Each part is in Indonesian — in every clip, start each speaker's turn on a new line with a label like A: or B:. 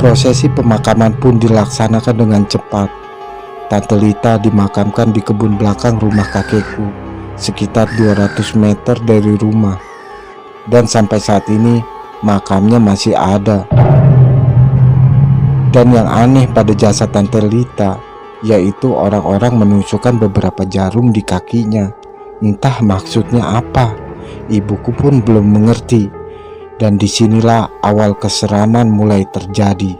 A: Prosesi pemakaman pun dilaksanakan dengan cepat. Tante Lita dimakamkan di kebun belakang rumah kakekku, sekitar 200 meter dari rumah. Dan sampai saat ini makamnya masih ada. Dan yang aneh pada jasad Tante Lita, yaitu orang-orang menusukkan beberapa jarum di kakinya. Entah maksudnya apa, ibuku pun belum mengerti. Dan disinilah awal keseraman mulai terjadi.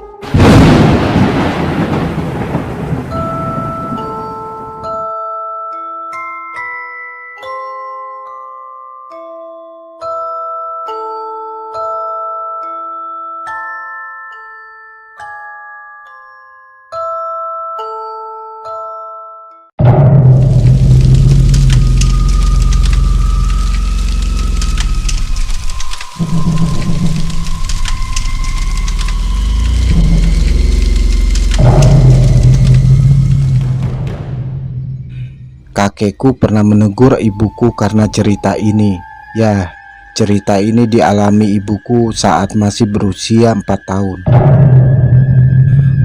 A: Kakekku pernah menegur ibuku karena cerita ini. Ya, cerita ini dialami ibuku saat masih berusia 4 tahun.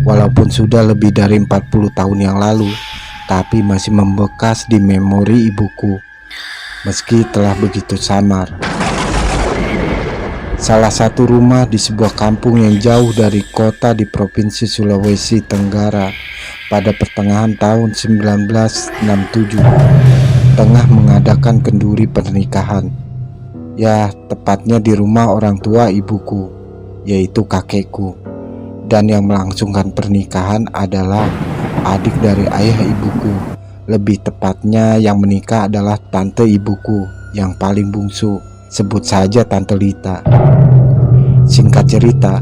A: Walaupun sudah lebih dari 40 tahun yang lalu, tapi masih membekas di memori ibuku, meski telah begitu samar. Salah satu rumah di sebuah kampung yang jauh dari kota di Provinsi Sulawesi Tenggara pada pertengahan tahun 1967 tengah mengadakan kenduri pernikahan. Ya, tepatnya di rumah orang tua ibuku, yaitu kakekku. Dan yang melangsungkan pernikahan adalah adik dari ayah ibuku. Lebih tepatnya yang menikah adalah tante ibuku yang paling bungsu, sebut saja Tante Lita. Singkat cerita,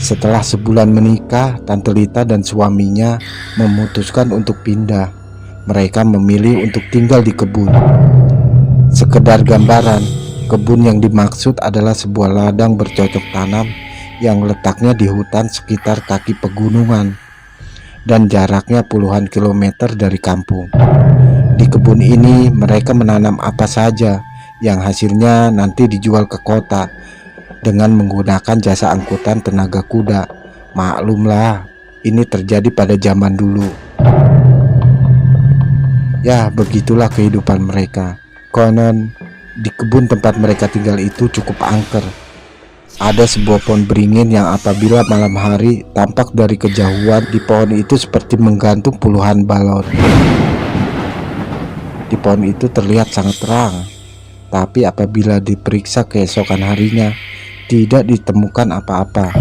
A: setelah sebulan menikah, Tante Lita dan suaminya memutuskan untuk pindah. Mereka memilih untuk tinggal di kebun. Sekedar gambaran, kebun yang dimaksud adalah sebuah ladang bercocok tanam yang letaknya di hutan sekitar kaki pegunungan dan jaraknya puluhan kilometer dari kampung. Di kebun ini mereka menanam apa saja yang hasilnya nanti dijual ke kota dengan menggunakan jasa angkutan tenaga kuda. Maklumlah, ini terjadi pada zaman dulu. Ya, begitulah kehidupan mereka. Konon, di kebun tempat mereka tinggal itu cukup angker. Ada sebuah pohon beringin yang apabila malam hari tampak dari kejauhan di pohon itu seperti menggantung puluhan balon. Di pohon itu terlihat sangat terang, tapi apabila diperiksa keesokan harinya, tidak ditemukan apa-apa.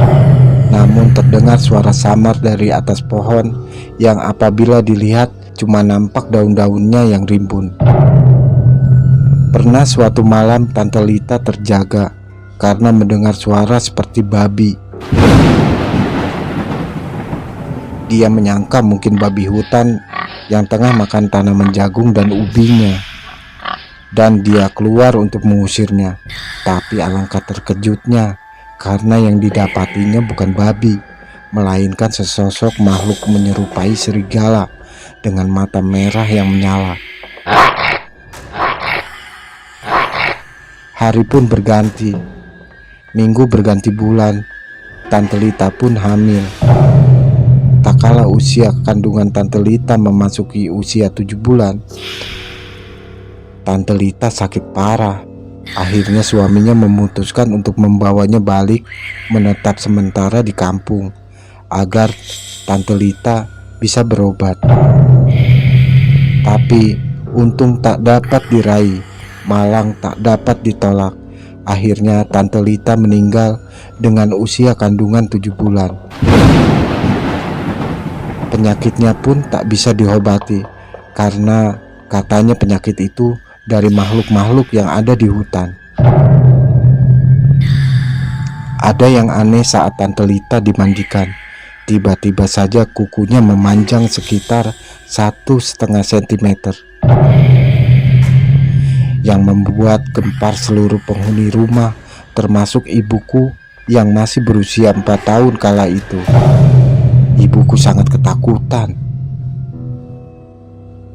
A: Namun terdengar suara samar dari atas pohon yang apabila dilihat cuma nampak daun-daunnya yang rimbun. Pernah suatu malam Tante Lita terjaga karena mendengar suara seperti babi. Dia menyangka mungkin babi hutan yang tengah makan tanaman jagung dan ubinya, dan dia keluar untuk mengusirnya. Tapi alangkah terkejutnya karena yang didapatinya bukan babi, melainkan sesosok makhluk menyerupai serigala dengan mata merah yang menyala. Hari pun berganti, minggu berganti bulan. Tante Lita pun hamil. Tak kala usia kandungan Tante Lita memasuki usia 7 bulan, Tante Lita sakit parah. Akhirnya suaminya memutuskan untuk membawanya balik menetap sementara di kampung agar Tante Lita bisa berobat. Tapi untung tak dapat diraih, malang tak dapat ditolak. Akhirnya Tante Lita meninggal dengan usia kandungan 7 bulan. Penyakitnya pun tak bisa diobati karena katanya penyakit itu dari makhluk-makhluk yang ada di hutan. Ada yang aneh saat Tante Lita dimandikan. Tiba-tiba saja kukunya memanjang sekitar 1,5 cm, yang membuat gempar seluruh penghuni rumah, termasuk ibuku yang masih berusia 4 tahun kala itu. Ibuku sangat ketakutan.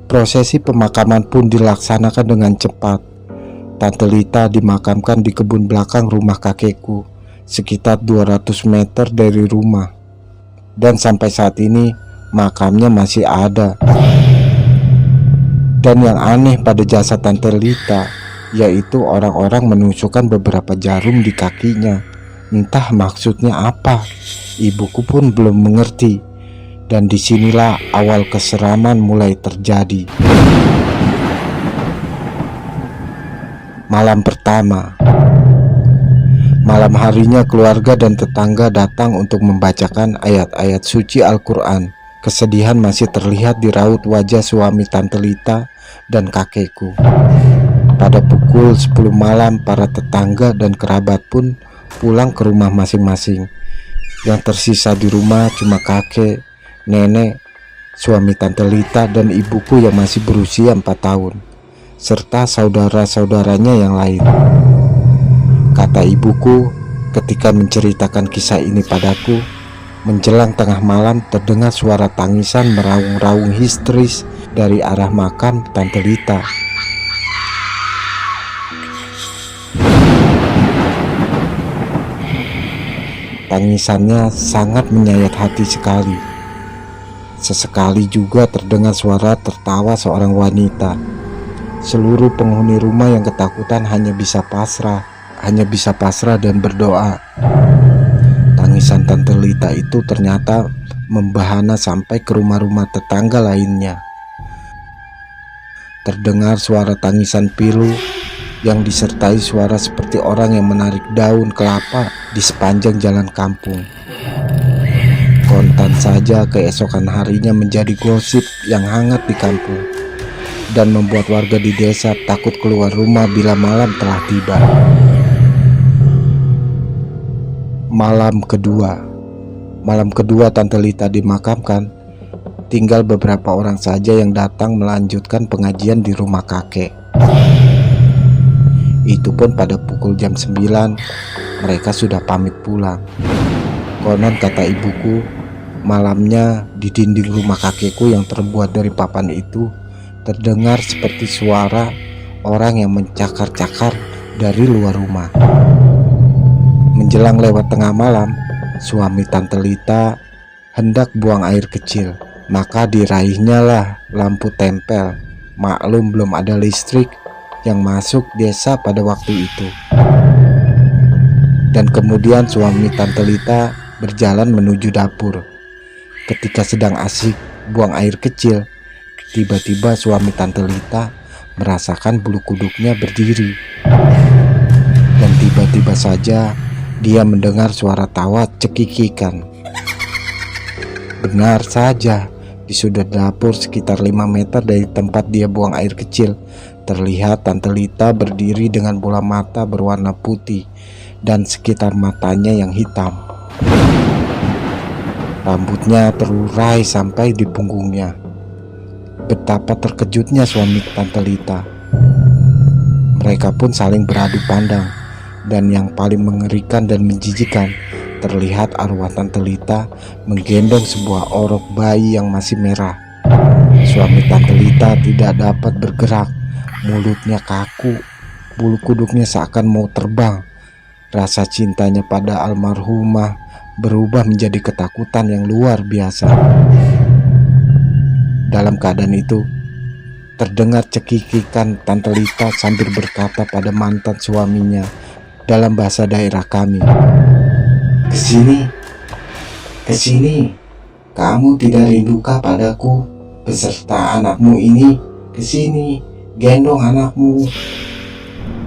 A: Prosesi pemakaman pun dilaksanakan dengan cepat. Tante Lita dimakamkan di kebun belakang rumah kakekku, sekitar 200 meter dari rumah. dan sampai saat ini makamnya masih ada. Dan yang aneh pada jasad Tante Lita, yaitu orang-orang menusukkan beberapa jarum di kakinya. Entah maksudnya apa, ibuku pun belum mengerti. Dan disinilah awal keseraman mulai terjadi. Malam pertama, malam harinya keluarga dan tetangga datang untuk membacakan ayat-ayat suci Al-Quran. Kesedihan masih terlihat di raut wajah suami Tante Lita dan kakekku. Pada pukul 10 malam, para tetangga dan kerabat pun pulang ke rumah masing-masing. Yang tersisa di rumah cuma kakek, nenek, suami Tante Lita, dan ibuku yang masih berusia 4 tahun, serta saudara-saudaranya yang lain. Kata ibuku ketika menceritakan kisah ini padaku, menjelang tengah malam terdengar suara tangisan meraung-raung histeris dari arah makam Tante Lita. Tangisannya sangat menyayat hati sekali. Sesekali juga terdengar suara tertawa seorang wanita. Seluruh penghuni rumah yang ketakutan hanya bisa pasrah dan berdoa. Tangisan Tante Lita itu ternyata membahana sampai ke rumah-rumah tetangga lainnya. Terdengar suara tangisan pilu yang disertai suara seperti orang yang menarik daun kelapa di sepanjang jalan kampung. Kontan saja keesokan harinya menjadi gosip yang hangat di kampung dan membuat warga di desa takut keluar rumah bila malam telah tiba. Malam kedua Tante Lita dimakamkan, tinggal beberapa orang saja yang datang melanjutkan pengajian di rumah kakek. Itu pun pada pukul jam 9 mereka sudah pamit pulang. Konon kata ibuku, malamnya di dinding rumah kakekku yang terbuat dari papan itu terdengar seperti suara orang yang mencakar-cakar dari luar rumah. Menjelang lewat tengah malam, suami Tante Lita hendak buang air kecil, maka diraihnya lah lampu tempel. Maklum belum ada listrik yang masuk desa pada waktu itu. Dan kemudian suami Tante Lita berjalan menuju dapur. Ketika sedang asik buang air kecil, tiba-tiba suami Tante Lita merasakan bulu kuduknya berdiri. Dan tiba-tiba saja dia mendengar suara tawa cekikikan. Benar saja, di sudut dapur sekitar 5 meter dari tempat dia buang air kecil, terlihat Tante Lita berdiri dengan bola mata berwarna putih dan sekitar matanya yang hitam. Rambutnya terurai sampai di punggungnya. Betapa terkejutnya suami Tante Lita. Mereka pun saling beradu pandang, dan yang paling mengerikan dan menjijikan, terlihat arwah Tante Lita menggendong sebuah orok bayi yang masih merah. Suami Tante Lita tidak dapat bergerak. Mulutnya kaku, bulu kuduknya seakan mau terbang. Rasa cintanya pada almarhumah berubah menjadi ketakutan yang luar biasa. Dalam keadaan itu, terdengar cekikikan Tante Lita sambil berkata pada mantan suaminya dalam bahasa daerah kami, Kesini, kamu tidak rindukah padaku beserta anakmu ini? Kesini, gendong anakmu.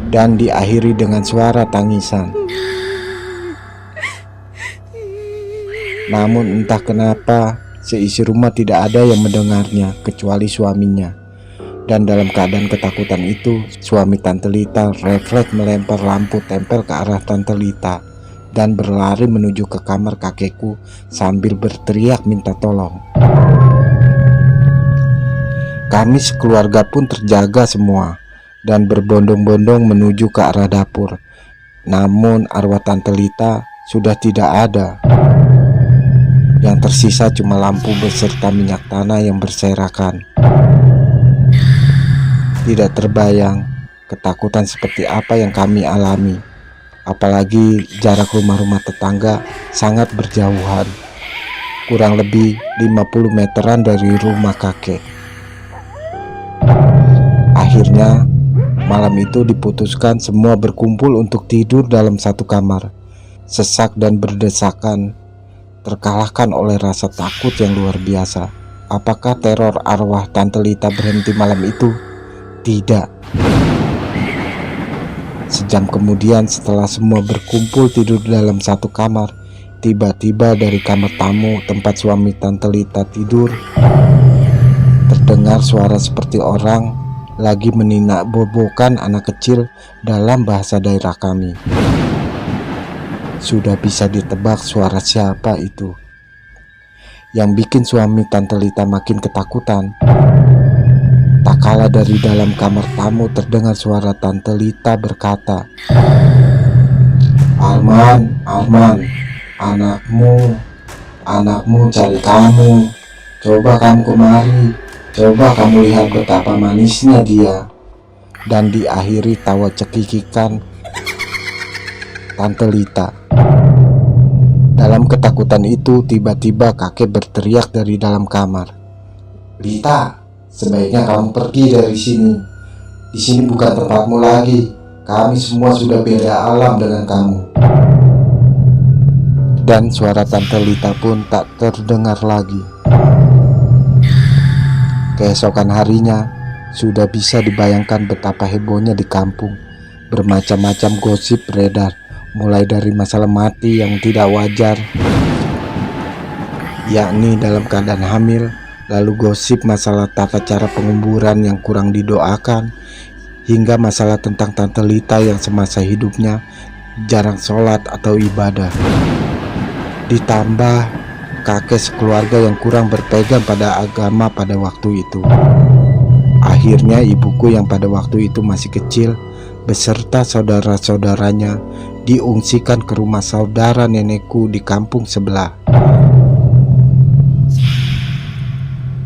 A: Dan diakhiri dengan suara tangisan. Namun entah kenapa seisi rumah tidak ada yang mendengarnya kecuali suaminya. Dan dalam keadaan ketakutan itu, suami Tante Lita refleks melempar lampu tempel ke arah Tante Lita dan berlari menuju ke kamar kakekku sambil berteriak minta tolong. Kami sekeluarga pun terjaga semua dan berbondong-bondong menuju ke arah dapur. Namun arwah Tante Lita sudah tidak ada. Yang tersisa cuma lampu beserta minyak tanah yang berserakan. Tidak terbayang ketakutan seperti apa yang kami alami. Apalagi jarak rumah-rumah tetangga sangat berjauhan. kurang lebih 50 meteran dari rumah kakek. Akhirnya malam itu diputuskan semua berkumpul untuk tidur dalam satu kamar. Sesak dan berdesakan terkalahkan oleh rasa takut yang luar biasa. Apakah teror arwah Tante Lita berhenti malam itu? Tidak. Sejam kemudian setelah semua berkumpul tidur dalam satu kamar, tiba-tiba dari kamar tamu tempat suami Tante Lita tidur terdengar suara seperti orang lagi meninak-bobokan anak kecil dalam bahasa daerah kami. Sudah bisa ditebak suara siapa itu. Yang bikin suami Tante Lita makin ketakutan, tak kalah dari dalam kamar tamu terdengar suara Tante Lita berkata, Arman, anakmu cari kamu. Coba kamu kemari, coba kamu lihat betapa manisnya dia. Dan diakhiri tawa cekikikan Tante Lita. Dalam ketakutan itu tiba-tiba kakek berteriak dari dalam kamar, Lita, sebaiknya kamu pergi dari sini. Di sini bukan tempatmu lagi. Kami semua sudah beda alam dengan kamu. Dan suara Tante Lita pun tak terdengar lagi. Keesokan harinya sudah bisa dibayangkan betapa hebohnya di kampung. Bermacam-macam gosip beredar, mulai dari masalah mati yang tidak wajar, yakni dalam keadaan hamil, lalu gosip masalah tata cara penguburan yang kurang didoakan, hingga masalah tentang Tante Lita yang semasa hidupnya jarang sholat atau ibadah. Ditambah kakek sekeluarga yang kurang berpegang pada agama pada waktu itu. Akhirnya ibuku yang pada waktu itu masih kecil beserta saudara-saudaranya diungsikan ke rumah saudara nenekku di kampung sebelah.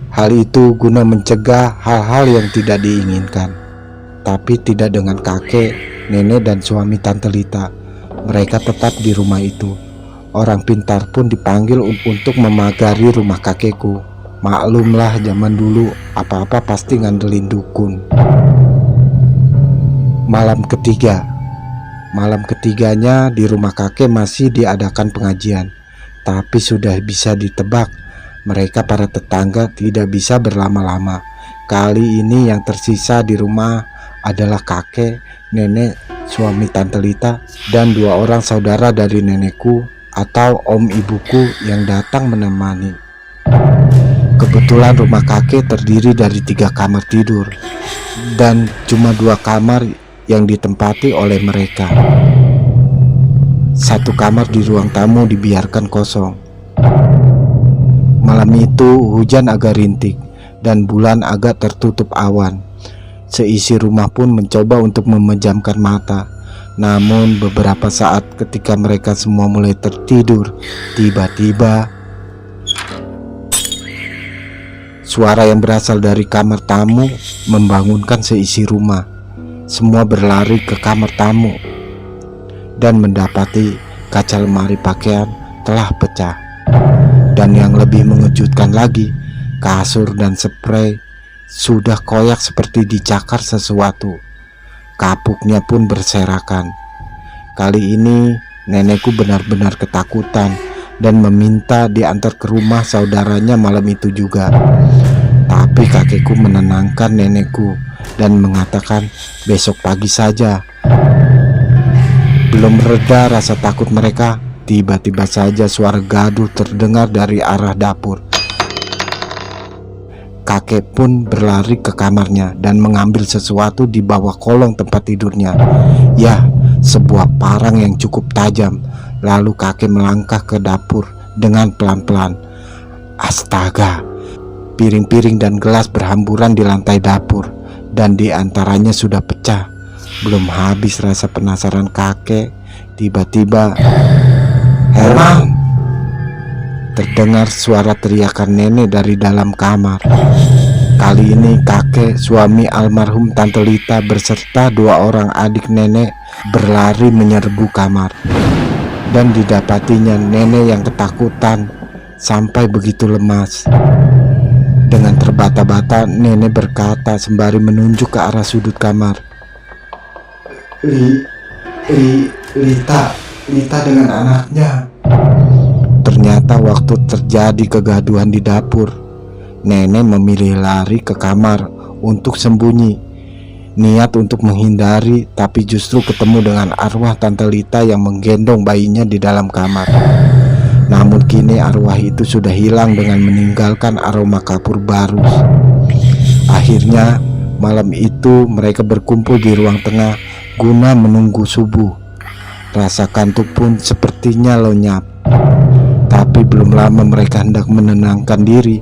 A: Hal itu guna mencegah hal-hal yang tidak diinginkan. Tapi tidak dengan kakek, nenek dan suami Tante Lita. Mereka tetap di rumah itu. Orang pintar pun dipanggil untuk memagari rumah kakekku. Maklumlah zaman dulu apa-apa pasti ngandelin dukun. Malam ketiganya di rumah kakek masih diadakan pengajian. Tapi sudah bisa ditebak, mereka para tetangga tidak bisa berlama-lama. Kali ini yang tersisa di rumah adalah kakek, nenek, suami Tante Lita, dan 2 orang saudara dari nenekku atau om ibuku yang datang menemani. Kebetulan rumah kakek terdiri dari 3 kamar tidur dan cuma 2 kamar yang ditempati oleh mereka. 1 kamar di ruang tamu dibiarkan kosong. Malam itu hujan agak rintik dan bulan agak tertutup awan. Seisi rumah pun mencoba untuk memejamkan mata. Namun beberapa saat ketika mereka semua mulai tertidur, tiba-tiba suara yang berasal dari kamar tamu membangunkan seisi rumah. Semua berlari ke kamar tamu dan mendapati kaca lemari pakaian telah pecah. Dan yang lebih mengejutkan lagi, kasur dan spray sudah koyak seperti dicakar sesuatu. Kapuknya pun berserakan. Kali ini nenekku benar-benar ketakutan dan meminta diantar ke rumah saudaranya malam itu juga. Tapi kakekku menenangkan nenekku dan mengatakan besok pagi saja. Belum reda rasa takut mereka, tiba-tiba saja suara gaduh terdengar dari arah dapur. Kakek pun berlari ke kamarnya dan mengambil sesuatu di bawah kolong tempat tidurnya. Ya, sebuah parang yang cukup tajam. Lalu kakek melangkah ke dapur dengan pelan-pelan. Astaga, piring-piring dan gelas berhamburan di lantai dapur, dan di antaranya sudah pecah. Belum habis rasa penasaran kakek, tiba-tiba Herman! Terdengar suara teriakan nenek dari dalam kamar. Kali ini kakek, suami almarhum Tante Lita beserta 2 orang adik nenek berlari menyerbu kamar. Dan didapatinya nenek yang ketakutan sampai begitu lemas. Dengan terbata-bata nenek berkata sembari menunjuk ke arah sudut kamar. Lita dengan anaknya. Ternyata waktu terjadi kegaduhan di dapur, nenek memilih lari ke kamar untuk sembunyi. Niat untuk menghindari, tapi justru ketemu dengan arwah Tante Lita yang menggendong bayinya di dalam kamar. Namun kini arwah itu sudah hilang dengan meninggalkan aroma kapur barus. Akhirnya malam itu mereka berkumpul di ruang tengah guna menunggu subuh. Rasa kantuk pun sepertinya lenyap. Tapi belum lama mereka hendak menenangkan diri,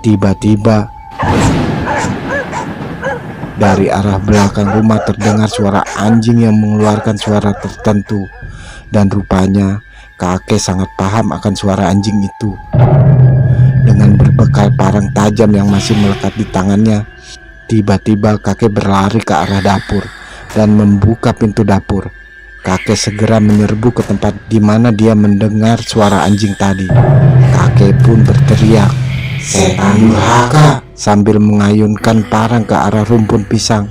A: tiba-tiba dari arah belakang rumah terdengar suara anjing yang mengeluarkan suara tertentu. Dan rupanya kakek sangat paham akan suara anjing itu. Dengan berbekal parang tajam yang masih melekat di tangannya, tiba-tiba kakek berlari ke arah dapur dan membuka pintu dapur. Kakek segera menyerbu ke tempat di mana dia mendengar suara anjing tadi. Kakek pun berteriak, "Setan durhaka!" sambil mengayunkan parang ke arah rumpun pisang.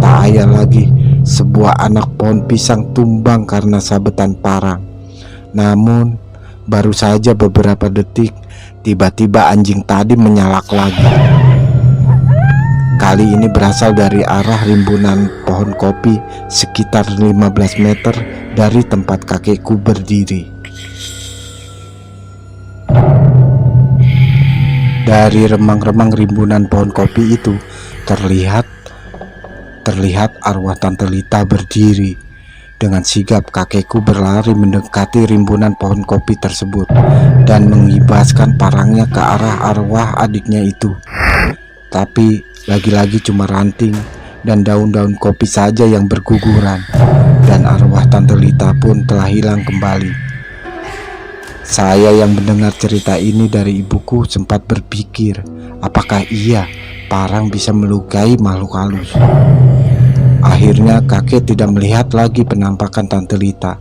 A: Tak ayal lagi, sebuah anak pohon pisang tumbang karena sabetan parang. Namun baru saja beberapa detik, tiba-tiba anjing tadi menyalak lagi. Kali ini berasal dari arah rimbunan pohon kopi sekitar 15 meter dari tempat kakekku berdiri. Dari remang-remang rimbunan pohon kopi itu terlihat arwah Tante Lita berdiri. Dengan sigap kakekku berlari mendekati rimbunan pohon kopi tersebut dan mengibaskan parangnya ke arah arwah adiknya itu. Tapi lagi-lagi cuma ranting dan daun-daun kopi saja yang berguguran, dan arwah Tante Lita pun telah hilang kembali. Saya yang mendengar cerita ini dari ibuku sempat berpikir, apakah iya parang bisa melukai makhluk halus. Akhirnya kakek tidak melihat lagi penampakan Tante Lita.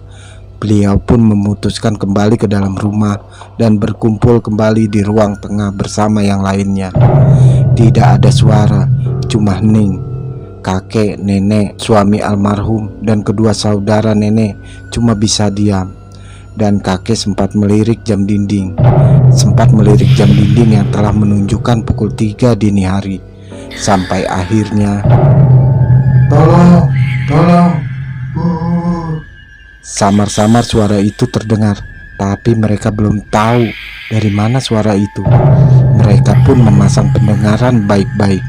A: Beliau pun memutuskan kembali ke dalam rumah dan berkumpul kembali di ruang tengah bersama yang lainnya. Tidak ada suara, cuma hening. Kakek, nenek, suami almarhum, dan kedua saudara nenek cuma bisa diam. Dan kakek sempat melirik jam dinding yang telah menunjukkan pukul 3 dini hari. Sampai akhirnya, Tolong! Samar-samar suara itu terdengar, tapi mereka belum tahu dari mana suara itu. Mereka pun memasang pendengaran baik-baik,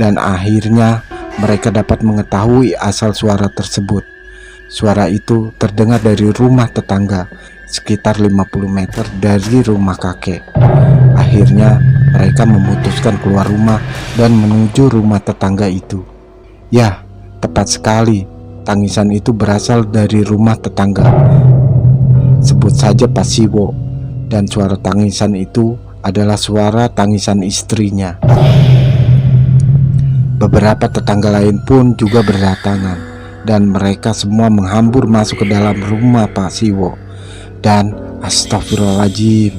A: dan akhirnya mereka dapat mengetahui asal suara tersebut. Suara itu terdengar dari rumah tetangga, sekitar 50 meter dari rumah kakek. Akhirnya mereka memutuskan keluar rumah dan menuju rumah tetangga itu. Ya, tepat sekali, tangisan itu berasal dari rumah tetangga. Sebut saja Pak Siwo, dan suara tangisan itu adalah suara tangisan istrinya. Beberapa tetangga lain pun juga berdatangan, dan mereka semua menghambur masuk ke dalam rumah Pak Siwo. Dan astagfirullahaladzim,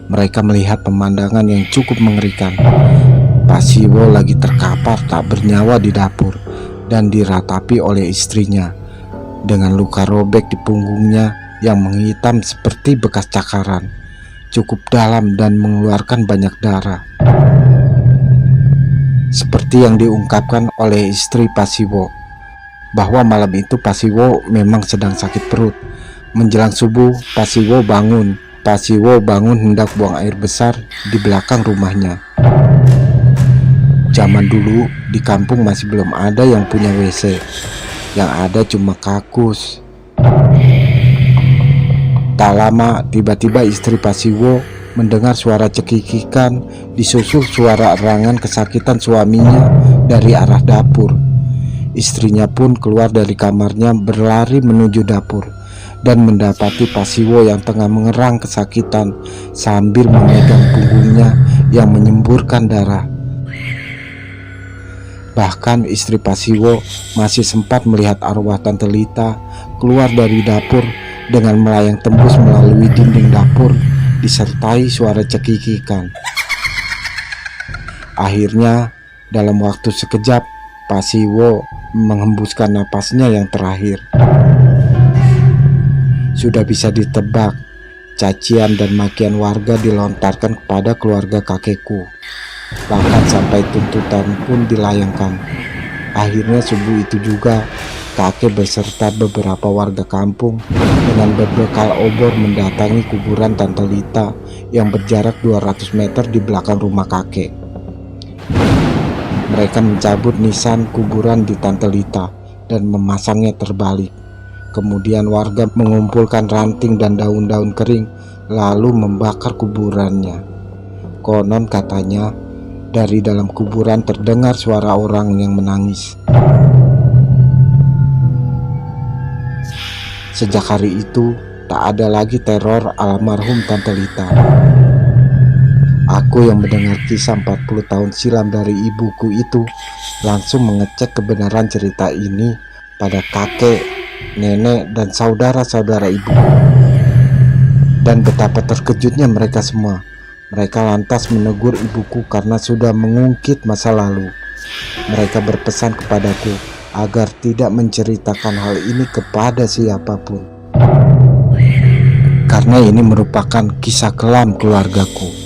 A: mereka melihat pemandangan yang cukup mengerikan. Pak Siwo lagi terkapar tak bernyawa di dapur dan diratapi oleh istrinya dengan luka robek di punggungnya yang menghitam seperti bekas cakaran, cukup dalam dan mengeluarkan banyak darah. Seperti yang diungkapkan oleh istri Pak Siwo, bahwa malam itu Pak Siwo memang sedang sakit perut. Menjelang subuh, Pak Siwo bangun hendak buang air besar di belakang rumahnya. Zaman dulu di kampung masih belum ada yang punya WC, yang ada cuma kakus. Tak lama tiba-tiba istri Pak Siwo mendengar suara cekikikan disusul suara erangan kesakitan suaminya dari arah dapur. Istrinya pun keluar dari kamarnya berlari menuju dapur dan mendapati Pak Siwo yang tengah mengerang kesakitan sambil memegang punggungnya yang menyemburkan darah. Bahkan istri Pak Siwo masih sempat melihat arwah Tante Lita keluar dari dapur dengan melayang tembus melalui dinding dapur disertai suara cekikikan. Akhirnya, dalam waktu sekejap, Pak Siwo menghembuskan napasnya yang terakhir. Sudah bisa ditebak, cacian dan makian warga dilontarkan kepada keluarga kakekku. Bahkan sampai tuntutan pun dilayangkan. Akhirnya subuh itu juga, kakek beserta beberapa warga kampung dengan berbekal obor mendatangi kuburan Tante Lita yang berjarak 200 meter di belakang rumah kakek. Mereka mencabut nisan kuburan di Tante Lita dan memasangnya terbalik. Kemudian warga mengumpulkan ranting dan daun-daun kering lalu membakar kuburannya. Konon katanya dari dalam kuburan terdengar suara orang yang menangis. Sejak hari itu tak ada lagi teror almarhum Tante Lita. Aku yang mendengar kisah 40 tahun silam dari ibuku itu langsung mengecek kebenaran cerita ini pada kakek, nenek, dan saudara-saudara ibu. Dan betapa terkejutnya mereka semua. Mereka lantas menegur ibuku karena sudah mengungkit masa lalu. Mereka berpesan kepadaku agar tidak menceritakan hal ini kepada siapapun, karena ini merupakan kisah kelam keluargaku.